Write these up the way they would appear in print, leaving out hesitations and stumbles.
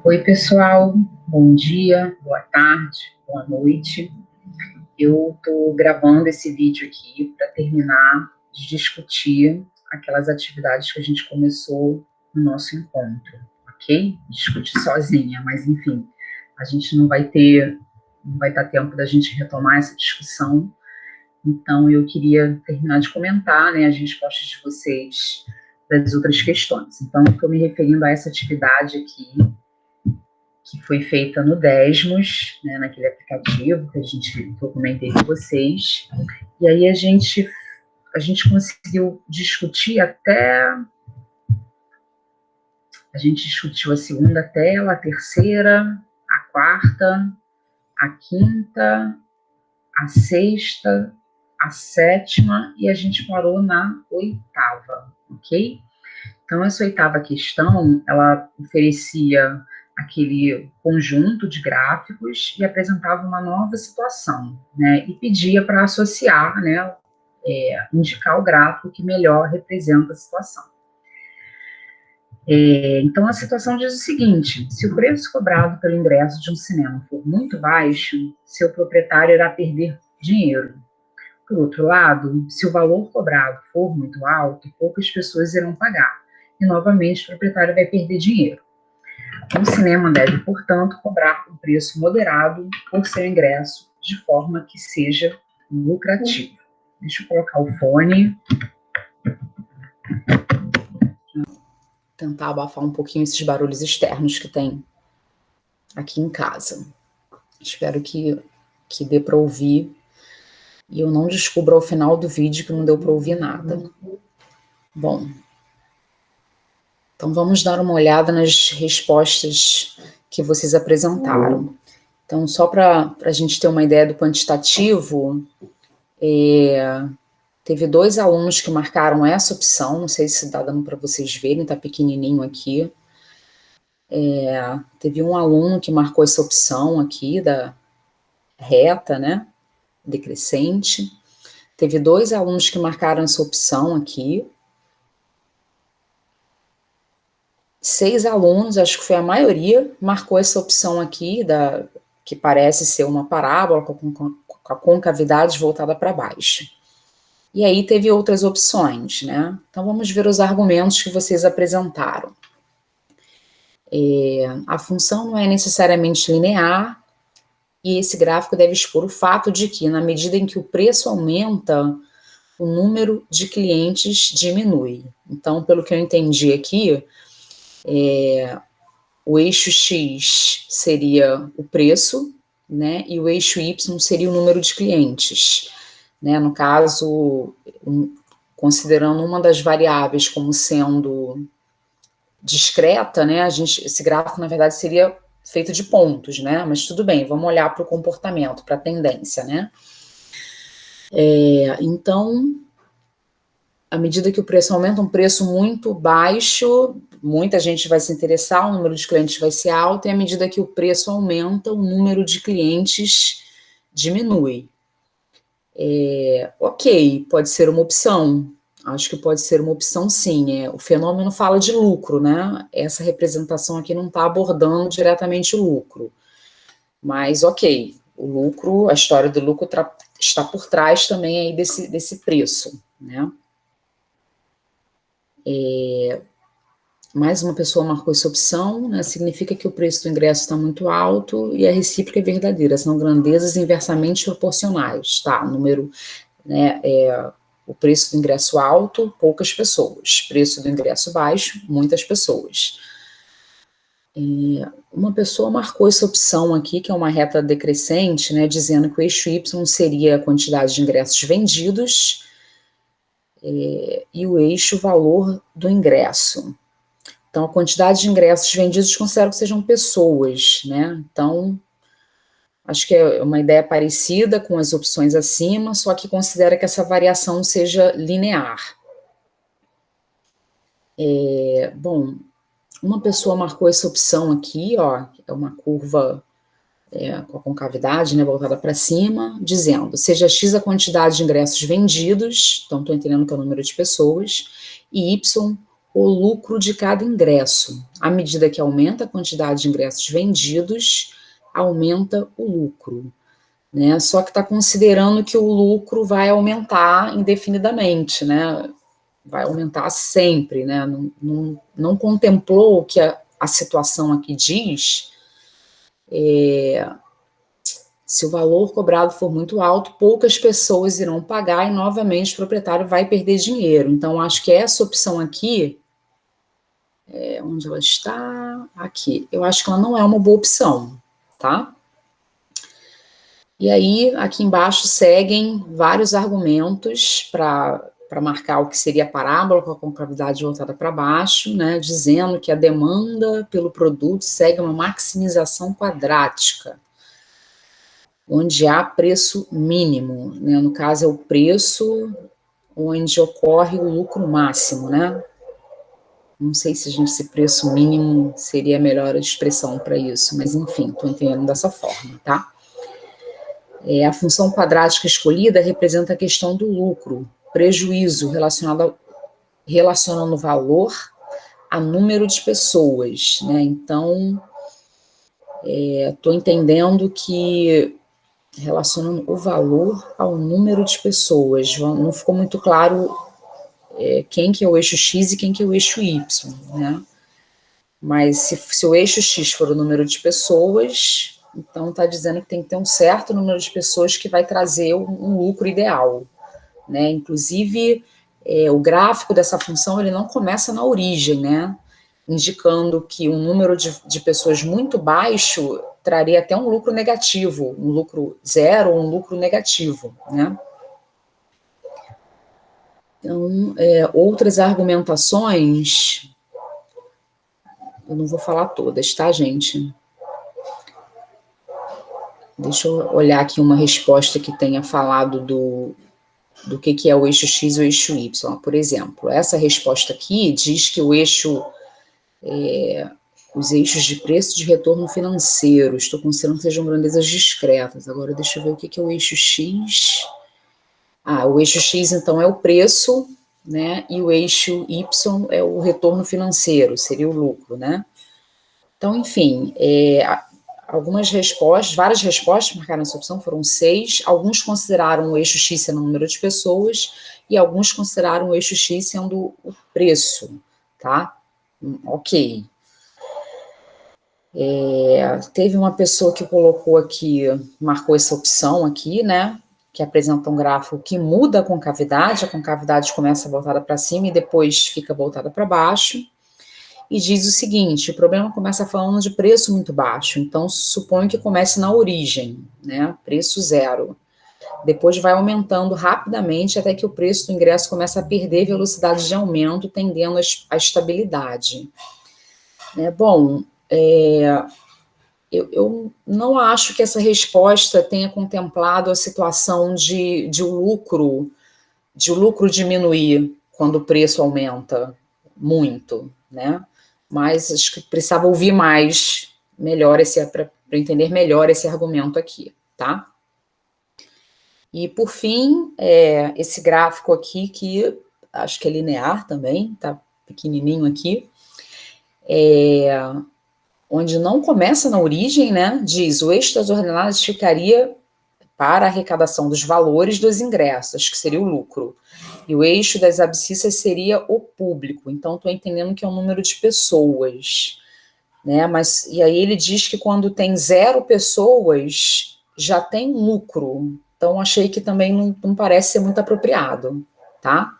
Oi, pessoal, bom dia, boa tarde, boa noite. Eu estou gravando esse vídeo aqui para terminar de discutir aquelas atividades que a gente começou no nosso encontro, ok? Discutir sozinha, mas enfim, a gente não vai dar tempo da gente retomar essa discussão. Então, eu queria terminar de comentar, né, as respostas de vocês das outras questões. Então, estou me referindo a essa atividade aqui, que foi feita no Desmos, né, naquele aplicativo que eu comentei com vocês. E aí a gente conseguiu discutir a gente discutiu a segunda tela, a terceira, a quarta, a quinta, a sexta, a sétima, e a gente parou na oitava, ok? Então, essa oitava questão, ela oferecia aquele conjunto de gráficos e apresentava uma nova situação, né? E pedia para associar, né? Indicar o gráfico que melhor representa a situação. Então, a situação diz o seguinte: se o preço cobrado pelo ingresso de um cinema for muito baixo, seu proprietário irá perder dinheiro. Por outro lado, se o valor cobrado for muito alto, poucas pessoas irão pagar, e novamente o proprietário vai perder dinheiro. Um cinema deve, portanto, cobrar um preço moderado por seu ingresso, de forma que seja lucrativo. Deixa eu colocar o fone. Tentar abafar um pouquinho esses barulhos externos que tem aqui em casa. Espero que dê para ouvir e eu não descubra ao final do vídeo que não deu para ouvir nada. Bom, então vamos dar uma olhada nas respostas que vocês apresentaram. Então, só para a gente ter uma ideia do quantitativo, teve 2 alunos que marcaram essa opção, não sei se está dando para vocês verem, está pequenininho aqui. Teve um aluno que marcou essa opção aqui, da reta, né, decrescente. Teve 2 alunos que marcaram essa opção aqui. 6 alunos, acho que foi a maioria, marcou essa opção aqui, que parece ser uma parábola com a concavidade voltada para baixo. E aí teve outras opções, né? Então vamos ver os argumentos que vocês apresentaram. A função não é necessariamente linear, e esse gráfico deve expor o fato de que, na medida em que o preço aumenta, o número de clientes diminui. Então, pelo que eu entendi aqui, o eixo X seria o preço, né, e o eixo Y seria o número de clientes. Né, no caso, considerando uma das variáveis como sendo discreta, né, esse gráfico, na verdade, seria feito de pontos, né, mas tudo bem, vamos olhar para o comportamento, para a tendência, né. Então, à medida que o preço aumenta, um preço muito baixo, muita gente vai se interessar, o número de clientes vai ser alto, e à medida que o preço aumenta, o número de clientes diminui. Ok, pode ser uma opção, acho que pode ser uma opção sim, o fenômeno fala de lucro, né, essa representação aqui não está abordando diretamente o lucro, mas ok, o lucro, a história do lucro está por trás também aí desse preço, né. Mais uma pessoa marcou essa opção, né, significa que o preço do ingresso está muito alto e a recíproca é verdadeira, são grandezas inversamente proporcionais, tá? Número, né, o preço do ingresso alto, poucas pessoas, preço do ingresso baixo, muitas pessoas. Uma pessoa marcou essa opção aqui, que é uma reta decrescente, né, dizendo que o eixo Y seria a quantidade de ingressos vendidos e o eixo valor do ingresso. Então, a quantidade de ingressos vendidos considero que sejam pessoas, né? Então, acho que é uma ideia parecida com as opções acima, só que considera que essa variação seja linear. Bom, uma pessoa marcou essa opção aqui, ó, é uma curva com a concavidade, né, voltada para cima, dizendo, seja X a quantidade de ingressos vendidos, então estou entendendo que é o número de pessoas, e Y o lucro de cada ingresso. À medida que aumenta a quantidade de ingressos vendidos, aumenta o lucro, né? Só que está considerando que o lucro vai aumentar indefinidamente, né? Vai aumentar sempre, né? Não contemplou o que a situação aqui diz. Se o valor cobrado for muito alto, poucas pessoas irão pagar e novamente o proprietário vai perder dinheiro. Então, acho que essa opção aqui, onde ela está? Aqui. Eu acho que ela não é uma boa opção, tá? E aí, aqui embaixo seguem vários argumentos para marcar o que seria a parábola com a concavidade voltada para baixo, né, dizendo que a demanda pelo produto segue uma maximização quadrática, onde há preço mínimo, né, no caso é o preço onde ocorre o lucro máximo, né? Não sei se esse preço mínimo seria a melhor expressão para isso, mas enfim, estou entendendo dessa forma, tá? A função quadrática escolhida representa a questão do lucro, prejuízo relacionando o valor a número de pessoas, né? Então, estou entendendo que relacionando o valor ao número de pessoas. Não ficou muito claro quem que é o eixo X e quem que é o eixo Y, né? Mas se o eixo X for o número de pessoas, então está dizendo que tem que ter um certo número de pessoas que vai trazer um lucro ideal, né? Inclusive, o gráfico dessa função ele não começa na origem, né? Indicando que um número de pessoas muito baixo traria até um lucro negativo, um lucro zero ou um lucro negativo, né? Então, outras argumentações, eu não vou falar todas, tá, gente? Deixa eu olhar aqui uma resposta que tenha falado do que é o eixo X e o eixo Y. Por exemplo, essa resposta aqui diz que o eixo, os eixos de preço e de retorno financeiro, estou considerando que sejam grandezas discretas. Agora deixa eu ver o que é o eixo X. O eixo X, então, é o preço, né? E o eixo Y é o retorno financeiro, seria o lucro, né? Então, enfim, algumas respostas, várias respostas marcaram essa opção, foram 6. Alguns consideraram o eixo X sendo o número de pessoas e alguns consideraram o eixo X sendo o preço, tá? Ok. Teve uma pessoa que colocou aqui, marcou essa opção aqui, né? Que apresenta um gráfico que muda a concavidade começa voltada para cima e depois fica voltada para baixo. E diz o seguinte: o problema começa falando de preço muito baixo, então suponho que comece na origem, né? Preço zero. Depois vai aumentando rapidamente até que o preço do ingresso começa a perder velocidade de aumento, tendendo à estabilidade. Bom, eu não acho que essa resposta tenha contemplado a situação de o lucro diminuir quando o preço aumenta muito, né? Mas acho que precisava ouvir mais, melhor para entender melhor esse argumento aqui, tá? E por fim, esse gráfico aqui, que acho que é linear também, tá pequenininho aqui, onde não começa na origem, né? Diz: o eixo das ordenadas ficaria para a arrecadação dos valores dos ingressos, que seria o lucro. E o eixo das abscissas seria o público. Então, estou entendendo que é o número de pessoas, né? Mas, e aí ele diz que quando tem 0 pessoas, já tem lucro. Então, achei que também não parece ser muito apropriado, tá?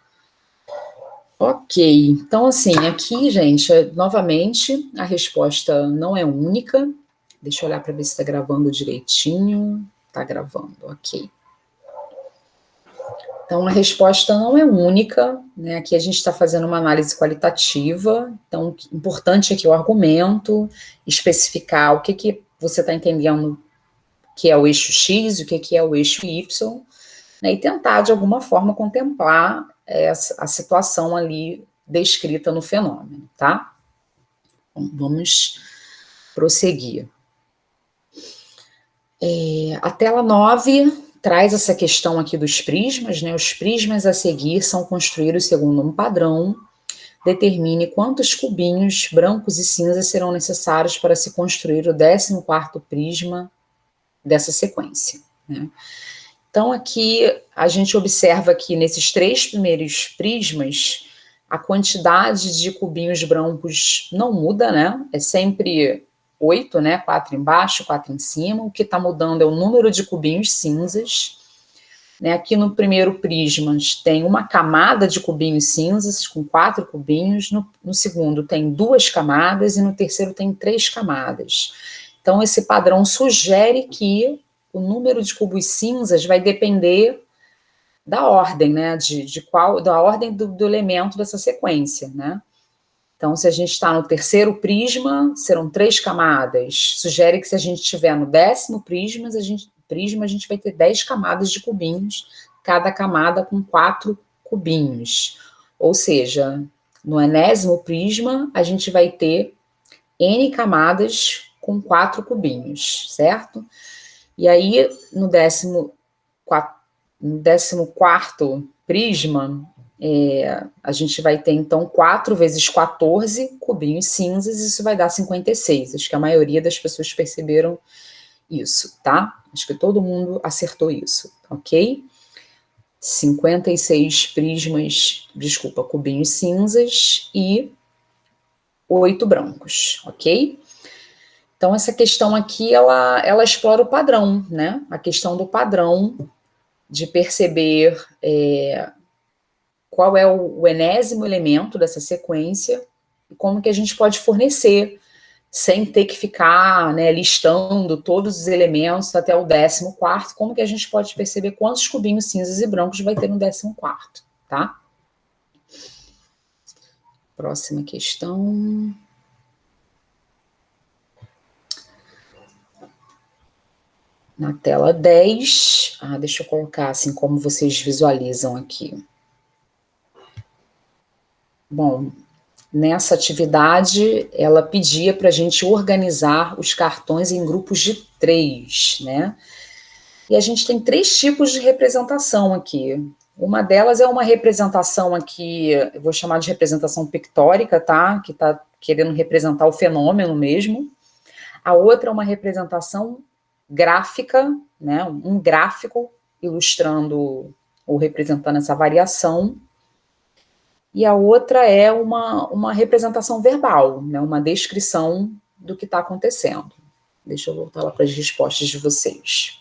Ok, então assim, aqui, gente, novamente, a resposta não é única. Deixa eu olhar para ver se está gravando direitinho. Está gravando, ok. Então, a resposta não é única, né? Aqui a gente está fazendo uma análise qualitativa, então, importante aqui o argumento, especificar o que você está entendendo que é o eixo X, o que é o eixo Y, né? E tentar, de alguma forma, contemplar a situação ali descrita no fenômeno, tá? Bom, vamos prosseguir. A tela 9 traz essa questão aqui dos prismas, né? Os prismas a seguir são construídos segundo um padrão, determine quantos cubinhos brancos e cinzas serão necessários para se construir o 14º prisma dessa sequência, né? Então, aqui, a gente observa que nesses 3 primeiros prismas, a quantidade de cubinhos brancos não muda, né? É sempre 8, né? 4 embaixo, 4 em cima. O que está mudando é o número de cubinhos cinzas. Né? Aqui no primeiro prisma tem uma camada de cubinhos cinzas, com 4 cubinhos. No segundo tem 2 camadas e no terceiro tem 3 camadas. Então, esse padrão sugere que o número de cubos cinzas vai depender da ordem, né? Da ordem do elemento dessa sequência, né? Então, se a gente está no terceiro prisma, serão 3 camadas. Sugere que se a gente estiver no 10º prisma, a gente vai ter 10 camadas de cubinhos, cada camada com 4 cubinhos. Ou seja, no enésimo prisma, a gente vai ter N camadas com 4 cubinhos, certo? E aí, no 14º prisma, a gente vai ter, então, 4 vezes 14 cubinhos cinzas, isso vai dar 56. Acho que a maioria das pessoas perceberam isso, tá? Acho que todo mundo acertou isso, ok? 56 cubinhos cinzas e 8 brancos, ok? Então, essa questão aqui, ela explora o padrão, né? A questão do padrão, de perceber qual é o enésimo elemento dessa sequência e como que a gente pode fornecer, sem ter que ficar, né, listando todos os elementos até o 14º, como que a gente pode perceber quantos cubinhos cinzas e brancos vai ter no 14º, tá? Próxima questão. Na tela 10, deixa eu colocar assim como vocês visualizam aqui. Bom, nessa atividade, ela pedia para a gente organizar os cartões em grupos de 3, né? E a gente tem 3 tipos de representação aqui. Uma delas é uma representação aqui, eu vou chamar de representação pictórica, tá? Que está querendo representar o fenômeno mesmo. A outra é uma representação gráfica, né? Um gráfico ilustrando ou representando essa variação. E a outra é uma representação verbal, né? Uma descrição do que está acontecendo. Deixa eu voltar lá para as respostas de vocês.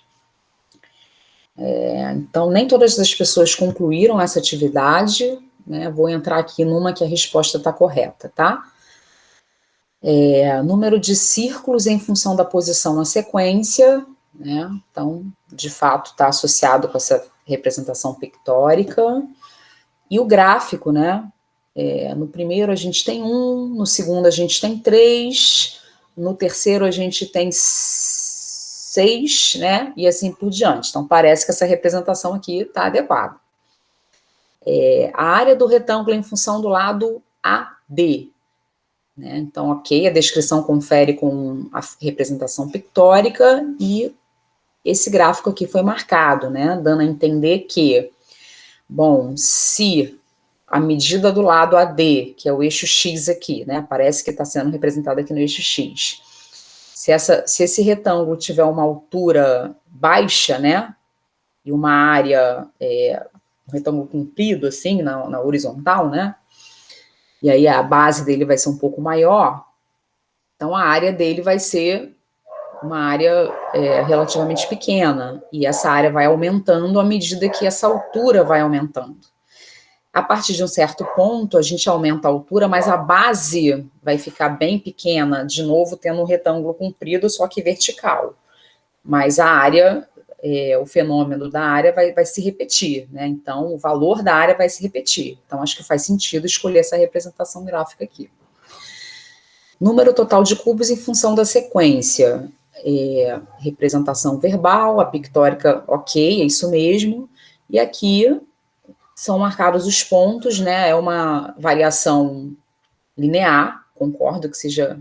Então, nem todas as pessoas concluíram essa atividade, né? Vou entrar aqui numa que a resposta está correta, tá? Número de círculos em função da posição na sequência, né? Então, de fato, está associado com essa representação pictórica. E o gráfico, né? No primeiro a gente tem 1, no segundo a gente tem 3, no terceiro a gente tem 6, né? E assim por diante. Então, parece que essa representação aqui está adequada. A área do retângulo em função do lado AD. Né? Então, ok, a descrição confere com a representação pictórica e esse gráfico aqui foi marcado, né? Dando a entender que, bom, se a medida do lado AD, que é o eixo X aqui, né? Parece que está sendo representado aqui no eixo X. Se esse retângulo tiver uma altura baixa, né? E uma área, um retângulo comprido, assim, na horizontal, né? E aí a base dele vai ser um pouco maior, então a área dele vai ser uma área relativamente pequena, e essa área vai aumentando à medida que essa altura vai aumentando. A partir de um certo ponto, a gente aumenta a altura, mas a base vai ficar bem pequena, de novo tendo um retângulo comprido, só que vertical. Mas a área, o fenômeno da área vai se repetir, né? Então, o valor da área vai se repetir. Então, acho que faz sentido escolher essa representação gráfica aqui. Número total de cubos em função da sequência. Representação verbal, a pictórica, ok, é isso mesmo. E aqui são marcados os pontos, né? É uma variação linear, concordo que seja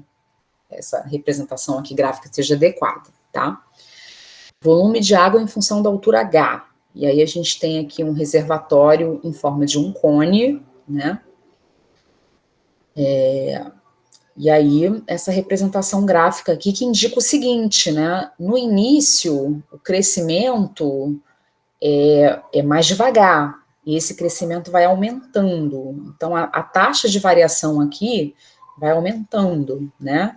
essa representação aqui gráfica seja adequada, tá? Volume de água em função da altura H. E aí a gente tem aqui um reservatório em forma de um cone, né? E aí, essa representação gráfica aqui que indica o seguinte, né? No início, o crescimento é mais devagar, e esse crescimento vai aumentando. Então, a taxa de variação aqui vai aumentando, né?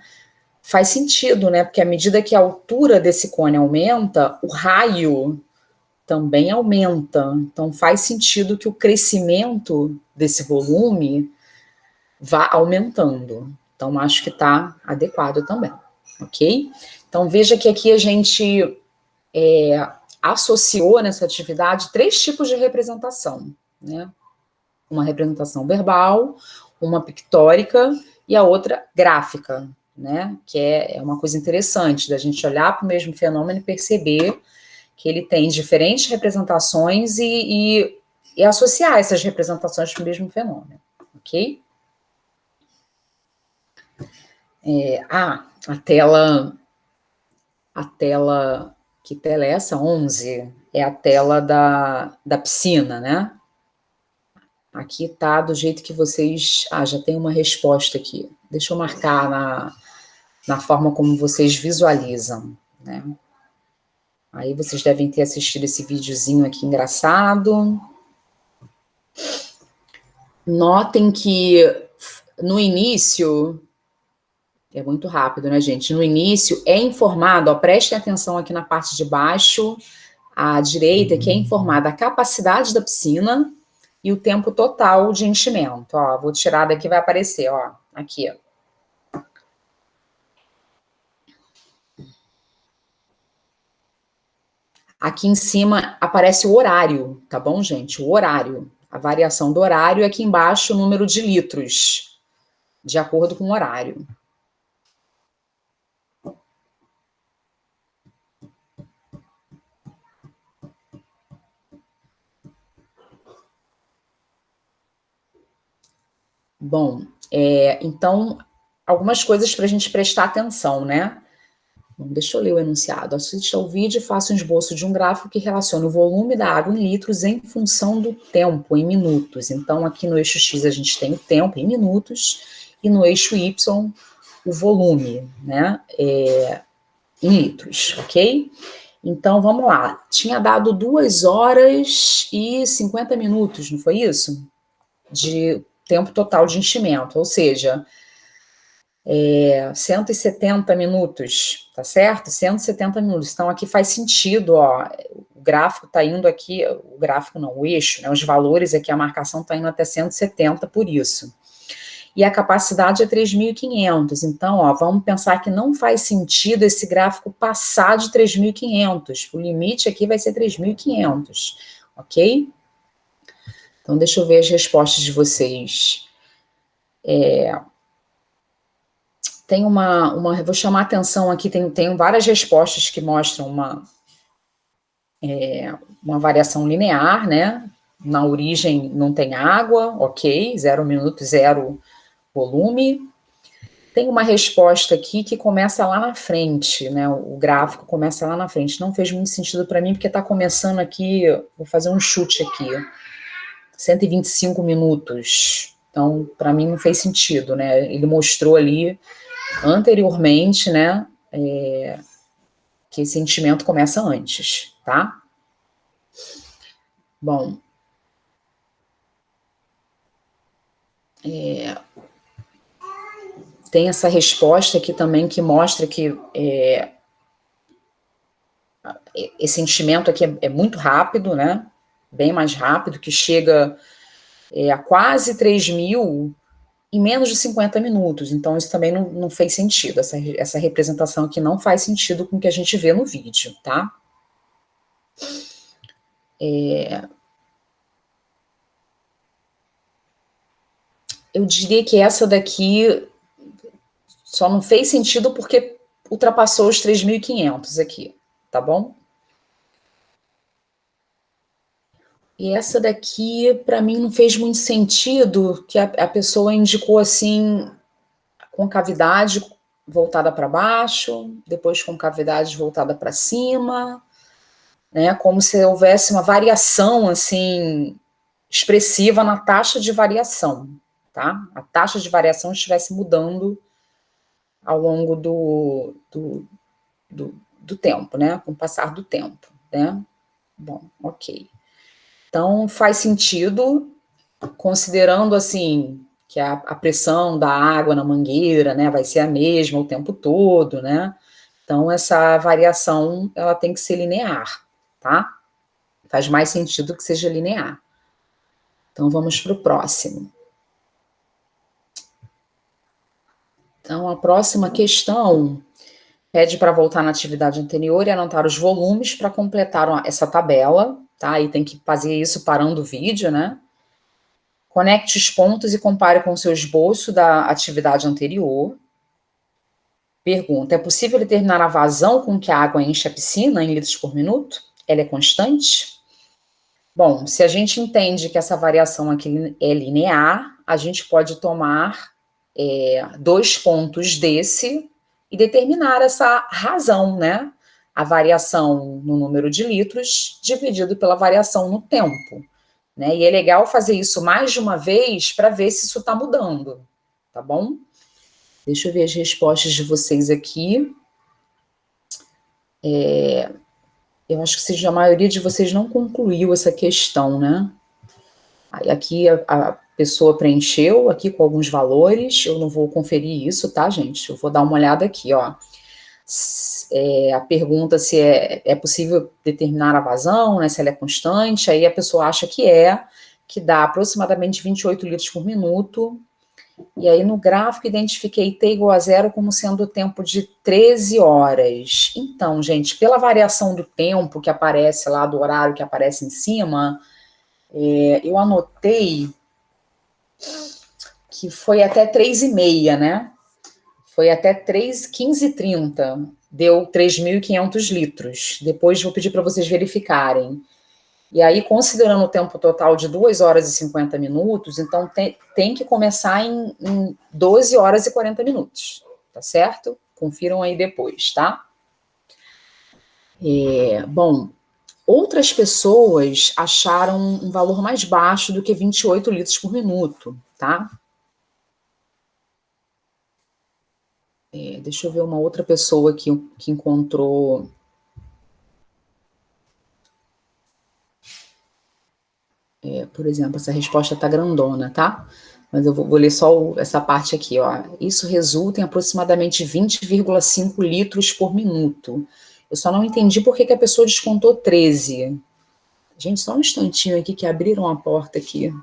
Faz sentido, né? Porque à medida que a altura desse cone aumenta, o raio também aumenta. Então, faz sentido que o crescimento desse volume vá aumentando. Então, acho que está adequado também, ok? Então, veja que aqui a gente associou nessa atividade 3 tipos de representação, né? Uma representação verbal, uma pictórica e a outra gráfica, né? Que é uma coisa interessante da gente olhar para o mesmo fenômeno e perceber que ele tem diferentes representações e associar essas representações para o mesmo fenômeno, ok? A tela, que tela é essa? 11, é a tela da piscina, né? Aqui tá do jeito que vocês... já tem uma resposta aqui. Deixa eu marcar na forma como vocês visualizam, né? Aí vocês devem ter assistido esse videozinho aqui engraçado. Notem que no início... É muito rápido, né, gente? No início é informado, ó, prestem atenção aqui na parte de baixo, à direita, que é informada a capacidade da piscina e o tempo total de enchimento. Ó, vou tirar daqui, vai aparecer, ó, aqui. Aqui em cima aparece o horário, tá bom, gente? O horário. A variação do horário, aqui embaixo o número de litros, de acordo com o horário. Bom, então, algumas coisas para a gente prestar atenção, né? Bom, deixa eu ler o enunciado. Assista ao vídeo e faça um esboço de um gráfico que relacione o volume da água em litros em função do tempo, em minutos. Então, aqui no eixo X a gente tem o tempo em minutos e no eixo Y o volume, né? Em litros, ok? Então, vamos lá. Tinha dado 2 horas e 50 minutos, não foi isso? De tempo total de enchimento, ou seja, 170 minutos, tá certo? 170 minutos. Então, aqui faz sentido, ó, o gráfico está indo aqui, o gráfico não, o eixo, né, os valores aqui, a marcação está indo até 170 por isso. E a capacidade é 3.500. Então, ó, vamos pensar que não faz sentido esse gráfico passar de 3.500. O limite aqui vai ser 3.500, ok? Então, deixa eu ver as respostas de vocês. Tem vou chamar a atenção aqui, tem várias respostas que mostram uma variação linear, né? Na origem não tem água, ok, 0 minuto, 0 volume. Tem uma resposta aqui que começa lá na frente, né? O gráfico começa lá na frente. Não fez muito sentido para mim, porque está começando aqui, vou fazer um chute aqui, 125 minutos. Então, para mim não fez sentido, né? Ele mostrou ali anteriormente, né? Que esse enchimento começa antes, tá? Bom, tem essa resposta aqui também que mostra que esse enchimento aqui é muito rápido, né? Bem mais rápido, que chega a quase 3.000 em menos de 50 minutos. Então, isso também não fez sentido. Essa representação aqui não faz sentido com o que a gente vê no vídeo, tá? Eu diria que essa daqui só não fez sentido porque ultrapassou os 3.500 aqui, tá bom? E essa daqui, para mim, não fez muito sentido, que a pessoa indicou assim, concavidade voltada para baixo, depois concavidade voltada para cima, né? Como se houvesse uma variação assim expressiva na taxa de variação, tá? A taxa de variação estivesse mudando ao longo do tempo, né? Com o passar do tempo, né? Bom, ok. Então, faz sentido, considerando, assim, que a pressão da água na mangueira, né, vai ser a mesma o tempo todo, né? Então, essa variação, ela tem que ser linear, tá? Faz mais sentido que seja linear. Então, vamos para o próximo. Então, a próxima questão pede para voltar na atividade anterior e anotar os volumes para completar essa tabela, tá? E tem que fazer isso parando o vídeo, né? Conecte os pontos e compare com o seu esboço da atividade anterior. Pergunta: é possível determinar a vazão com que a água enche a piscina em litros por minuto? Ela é constante? Bom, se a gente entende que essa variação aqui é linear, a gente pode tomar 2 pontos desse e determinar essa razão, né? A variação no número de litros dividido pela variação no tempo, né? E é legal fazer isso mais de uma vez para ver se isso está mudando, tá bom? Deixa eu ver as respostas de vocês aqui. Eu acho que a maioria de vocês não concluiu essa questão, né? Aqui a pessoa preencheu aqui com alguns valores, eu não vou conferir isso, tá, gente? Eu vou dar uma olhada aqui, ó. A pergunta se é possível determinar a vazão, né, se ela é constante, aí a pessoa acha que dá aproximadamente 28 litros por minuto, e aí no gráfico identifiquei T igual a zero como sendo o tempo de 13 horas. Então, gente, pela variação do tempo que aparece lá, do horário que aparece em cima, eu anotei que foi até 3h30, né? Foi até 15h30, deu 3.500 litros. Depois vou pedir para vocês verificarem. E aí, considerando o tempo total de 2 horas e 50 minutos, então tem que começar em 12 horas e 40 minutos, tá certo? Confiram aí depois, tá? Bom, outras pessoas acharam um valor mais baixo do que 28 litros por minuto, tá? Deixa eu ver uma outra pessoa que encontrou. Por exemplo, essa resposta está grandona, tá? Mas eu vou ler só essa parte aqui, ó. Isso resulta em aproximadamente 20,5 litros por minuto. Eu só não entendi por que a pessoa descontou 13. Gente, só um instantinho aqui que abriram a porta aqui.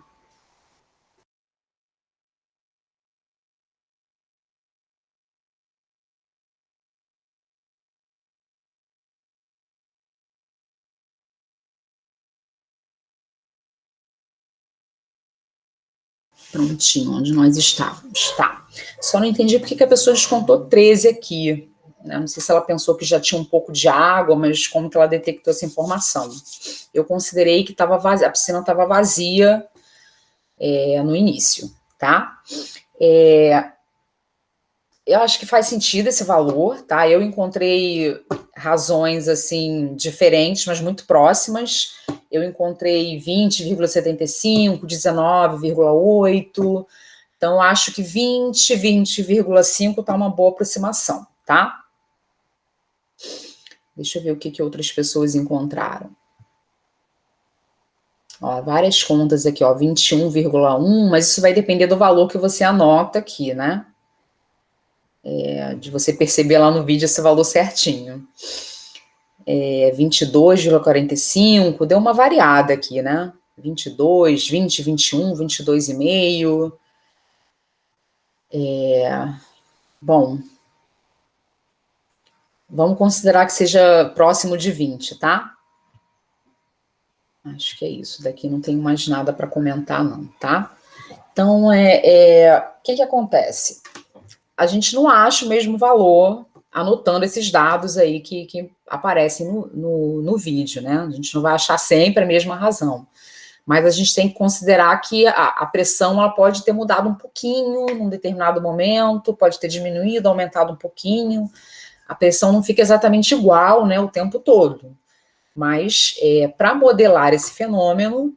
Prontinho, onde nós estávamos. Tá. Só não entendi por que a pessoa descontou 13 aqui. Né? Não sei se ela pensou que já tinha um pouco de água, mas como que ela detectou essa informação? Eu considerei que a piscina estava vazia no início, tá? Eu acho que faz sentido esse valor, tá? Eu encontrei razões, assim, diferentes, mas muito próximas. Eu encontrei 20,75, 19,8. Então, acho que 20,5 tá uma boa aproximação, tá? Deixa eu ver o que outras pessoas encontraram. Ó, várias contas aqui, ó, 21,1, mas isso vai depender do valor que você anota aqui, né? De você perceber lá no vídeo esse valor certinho. 22,45, deu uma variada aqui, né? 22, 20, 21, 22,5. Bom, vamos considerar que seja próximo de 20, tá? Acho que é isso. Daqui não tenho mais nada para comentar, não, tá? Então, o que acontece? A gente não acha o mesmo valor anotando esses dados aí que aparecem no vídeo, né? A gente não vai achar sempre a mesma razão. Mas a gente tem que considerar que a pressão ela pode ter mudado um pouquinho num determinado momento, pode ter diminuído, aumentado um pouquinho. A pressão não fica exatamente igual, né, o tempo todo. Mas, para modelar esse fenômeno,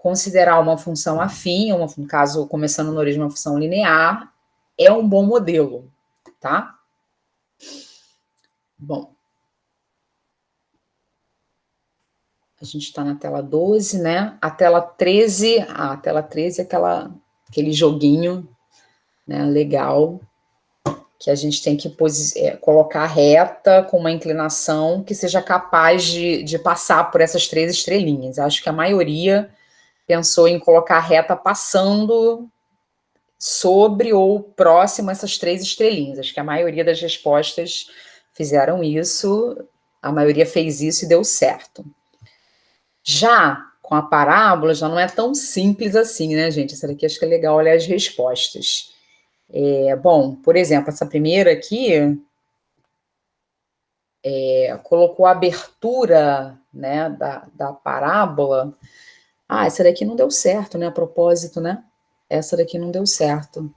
considerar uma função afim, no caso, começando no origem, uma função linear, é um bom modelo, tá? Bom, a gente está na tela 12, né? A tela 13, a tela 13 é aquele joguinho, né, legal, que a gente tem que colocar reta com uma inclinação que seja capaz de passar por essas 3 estrelinhas. Acho que a maioria pensou em colocar a reta passando sobre ou próximo a essas 3 estrelinhas. Acho que a maioria das respostas fizeram isso, a maioria fez isso e deu certo. Já com a parábola, já não é tão simples assim, né, gente? Essa daqui acho que é legal olhar as respostas. Bom, por exemplo, essa primeira aqui colocou a abertura, né, da parábola. Ah, essa daqui não deu certo, né, a propósito, né? Essa daqui não deu certo.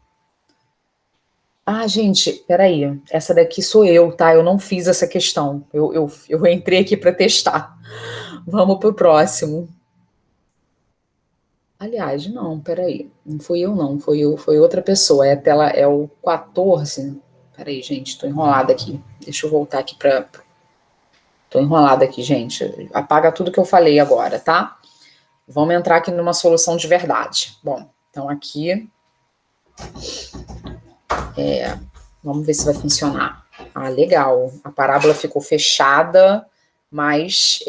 Ah, gente, peraí, essa daqui sou eu, tá? Eu não fiz essa questão. Eu entrei aqui para testar. Vamos pro próximo. Aliás, não, peraí. Não fui eu, não. Foi outra pessoa. É o 14. Peraí, gente, tô enrolada aqui. Deixa eu voltar aqui para. Tô enrolada aqui, gente. Apaga tudo que eu falei agora, tá? Vamos entrar aqui numa solução de verdade. Bom, então aqui. Vamos ver se vai funcionar. Ah, legal. A parábola ficou fechada, mas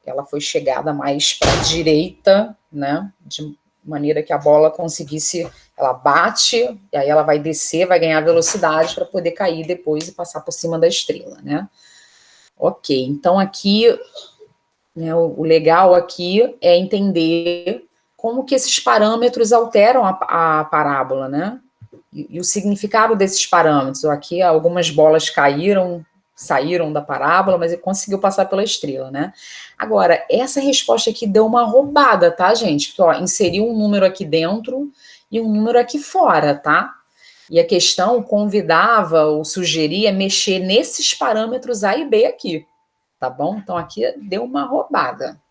ela foi chegada mais para a direita, né? De maneira que a bola conseguisse. Ela bate, e aí ela vai descer, vai ganhar velocidade para poder cair depois e passar por cima da estrela, né? Ok, então aqui, né, o legal aqui é entender como que esses parâmetros alteram a parábola, né? E o significado desses parâmetros. Aqui algumas bolas saíram da parábola, mas ele conseguiu passar pela estrela, né? Agora, essa resposta aqui deu uma roubada, tá, gente? Porque, ó, inseriu um número aqui dentro e um número aqui fora, tá? E a questão convidava ou sugeria mexer nesses parâmetros A e B aqui, tá bom? Então, aqui deu uma roubada.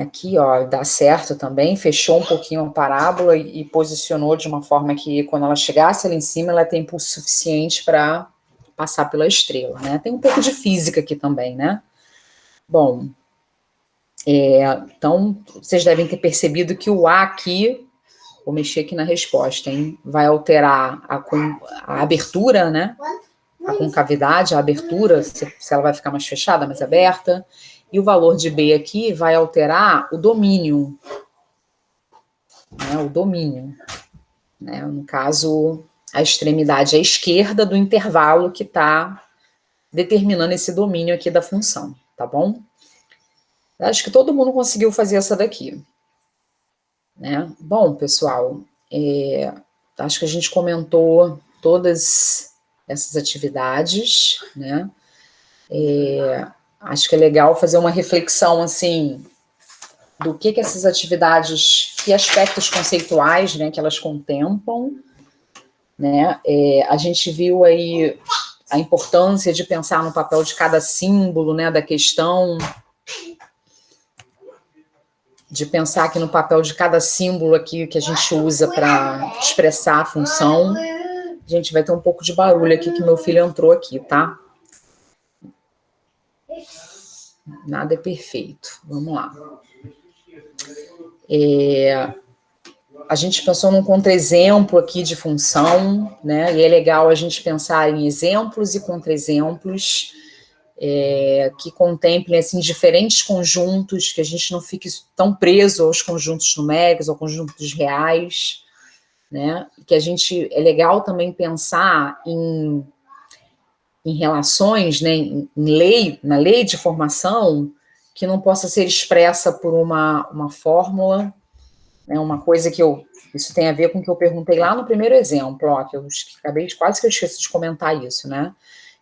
Aqui, ó, dá certo também, fechou um pouquinho a parábola e posicionou de uma forma que quando ela chegasse ali em cima, ela tem impulso suficiente para passar pela estrela, né? Tem um pouco de física aqui também, né? Bom, então vocês devem ter percebido que o A aqui, vou mexer aqui na resposta, hein? Vai alterar a abertura, né? A concavidade, a abertura, se ela vai ficar mais fechada, mais aberta. E o valor de B aqui vai alterar o domínio, né, o domínio, né, no caso, a extremidade à esquerda do intervalo que está determinando esse domínio aqui da função, tá bom? Acho que todo mundo conseguiu fazer essa daqui, né? Bom, pessoal, acho que a gente comentou todas essas atividades, né? Acho que é legal fazer uma reflexão, assim, do que essas atividades, que aspectos conceituais, né, que elas contemplam, né? A gente viu aí a importância de pensar no papel de cada símbolo, né, da questão, de pensar aqui no papel de cada símbolo aqui que a gente usa para expressar a função. Gente, vai ter um pouco de barulho aqui que meu filho entrou aqui, tá? Nada é perfeito. Vamos lá. A gente pensou num contra-exemplo aqui de função, né? E é legal a gente pensar em exemplos e contra-exemplos que contemplem assim, diferentes conjuntos, que a gente não fique tão preso aos conjuntos numéricos, aos conjuntos reais, né? Que a gente é legal também pensar em relações, né? Na lei de formação, que não possa ser expressa por uma fórmula, né, uma coisa que isso tem a ver com o que eu perguntei lá no primeiro exemplo, ó, que eu acabei quase que eu esqueci de comentar isso, né?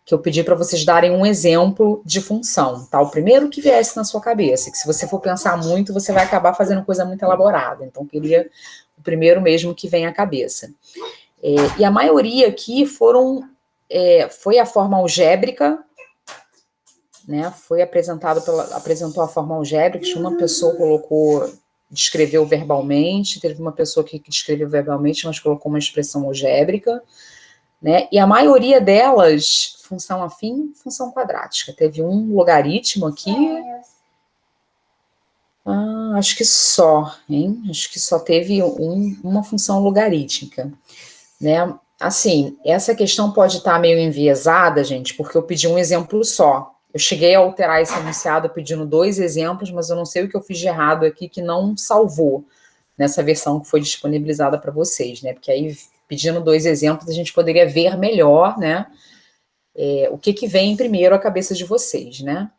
Que eu pedi para vocês darem um exemplo de função, tá? O primeiro que viesse na sua cabeça, que se você for pensar muito, você vai acabar fazendo coisa muito elaborada. Então, eu queria o primeiro mesmo que vem à cabeça. E a maioria aqui foi a forma algébrica, né, foi apresentou a forma algébrica, uma pessoa descreveu verbalmente, teve uma pessoa que descreveu verbalmente, mas colocou uma expressão algébrica, né, e a maioria delas, função afim, função quadrática. Teve um logaritmo aqui, acho que só, hein? Acho que só teve uma função logarítmica, né? Assim, essa questão pode estar meio enviesada, gente, porque eu pedi um exemplo só. Eu cheguei a alterar esse enunciado pedindo 2 exemplos, mas eu não sei o que eu fiz de errado aqui que não salvou nessa versão que foi disponibilizada para vocês, né? Porque aí, pedindo 2 exemplos, a gente poderia ver melhor, né? O que vem primeiro à cabeça de vocês, né?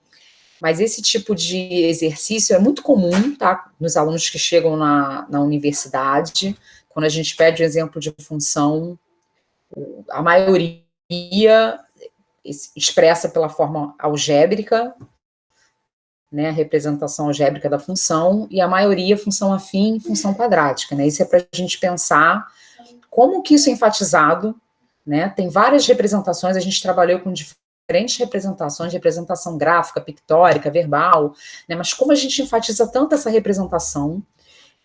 Mas esse tipo de exercício é muito comum, tá? Nos alunos que chegam na universidade, quando a gente pede um exemplo de função, a maioria expressa pela forma algébrica, né, a representação algébrica da função, e a maioria função afim e função quadrática, né? Isso é para a gente pensar como que isso é enfatizado, né? Tem várias representações, a gente trabalhou com diferentes representações, representação gráfica, pictórica, verbal, né? Mas como a gente enfatiza tanto essa representação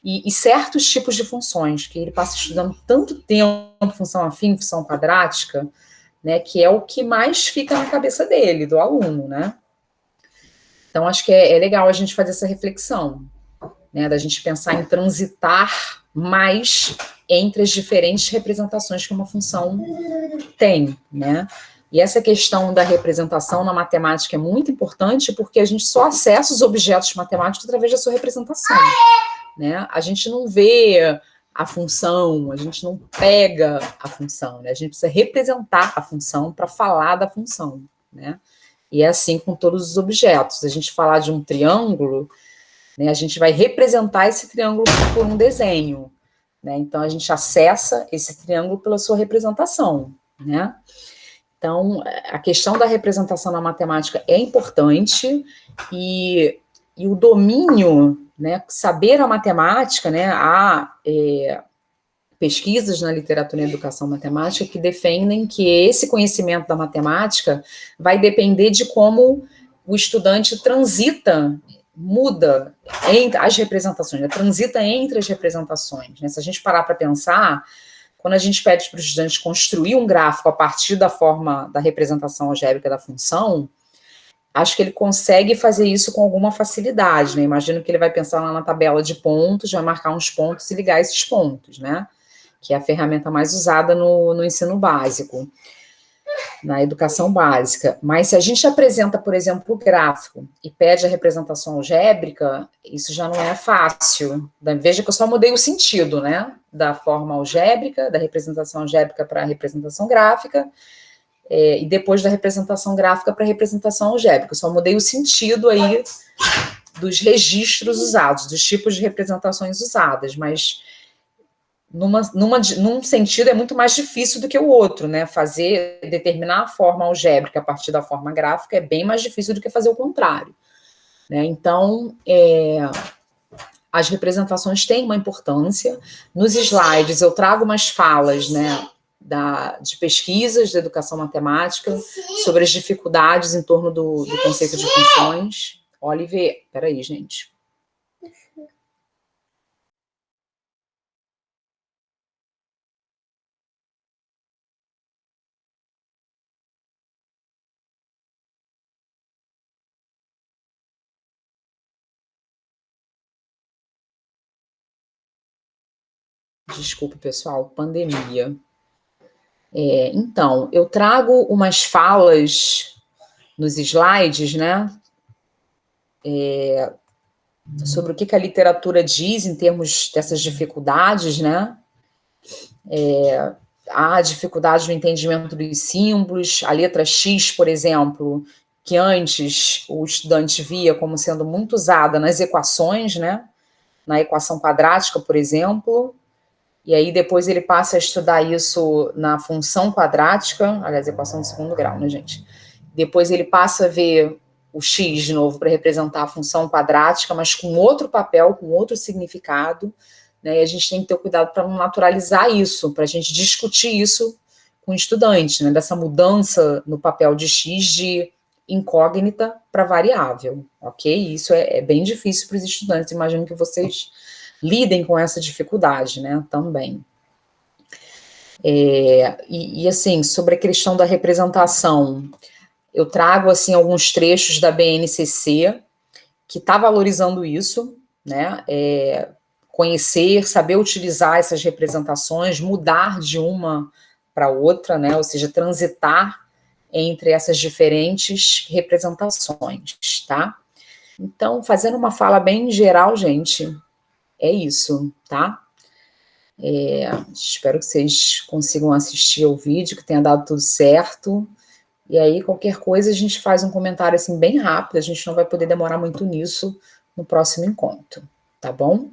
e certos tipos de funções, que ele passa estudando tanto tempo, função afim, função quadrática, né? Que é o que mais fica na cabeça dele, do aluno, né? Então, acho que é legal a gente fazer essa reflexão, né, da gente pensar em transitar mais entre as diferentes representações que uma função tem, né? E essa questão da representação na matemática é muito importante porque a gente só acessa os objetos matemáticos através da sua representação, né? A gente não vê a função, a gente não pega a função, né? A gente precisa representar a função para falar da função, né? E é assim com todos os objetos. A gente falar de um triângulo, né, a gente vai representar esse triângulo por um desenho, né? Então, a gente acessa esse triângulo pela sua representação, né? Então, a questão da representação na matemática é importante e o domínio, né, saber a matemática, né, pesquisas na literatura e educação matemática que defendem que esse conhecimento da matemática vai depender de como o estudante muda entre as representações, né? Transita entre as representações, né? Se a gente parar para pensar, quando a gente pede para o estudante construir um gráfico a partir da forma da representação algébrica da função, acho que ele consegue fazer isso com alguma facilidade, né? Imagino que ele vai pensar lá na tabela de pontos, vai marcar uns pontos e ligar esses pontos, né? Que é a ferramenta mais usada no ensino básico, na educação básica. Mas se a gente apresenta, por exemplo, o gráfico e pede a representação algébrica, isso já não é fácil. Veja que eu só mudei o sentido, né? Da forma algébrica, da representação algébrica para a representação gráfica, e depois da representação gráfica para a representação algébrica. Eu só mudei o sentido aí dos registros usados, dos tipos de representações usadas, mas num sentido é muito mais difícil do que o outro, né? Determinar a forma algébrica a partir da forma gráfica é bem mais difícil do que fazer o contrário, né? Então, as representações têm uma importância. Nos slides eu trago umas falas, né, de pesquisas da educação matemática sobre as dificuldades em torno do conceito de funções. Oliver, peraí, gente. Desculpa, pessoal, pandemia. Então, eu trago umas falas nos slides, né, sobre o que a literatura diz em termos dessas dificuldades, né, há dificuldade no entendimento dos símbolos, a letra X, por exemplo, que antes o estudante via como sendo muito usada nas equações, né, na equação quadrática, por exemplo, e aí depois ele passa a estudar isso na função quadrática, aliás, equação de segundo grau, né, gente? Depois ele passa a ver o x de novo para representar a função quadrática, mas com outro papel, com outro significado, né? E a gente tem que ter cuidado para não naturalizar isso, para a gente discutir isso com o estudante, né? Dessa mudança no papel de x incógnita para variável, ok? Isso é bem difícil para os estudantes, imagino que vocês lidem com essa dificuldade, né, também. Assim, sobre a questão da representação, eu trago, assim, alguns trechos da BNCC, que está valorizando isso, né, conhecer, saber utilizar essas representações, mudar de uma para outra, né, ou seja, transitar entre essas diferentes representações, tá? Então, fazendo uma fala bem geral, gente, é isso, tá? Espero que vocês consigam assistir ao vídeo, que tenha dado tudo certo. E aí, qualquer coisa, a gente faz um comentário assim bem rápido, a gente não vai poder demorar muito nisso no próximo encontro, tá bom?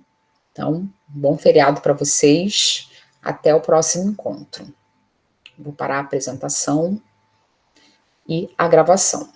Então, bom feriado para vocês, até o próximo encontro. Vou parar a apresentação e a gravação.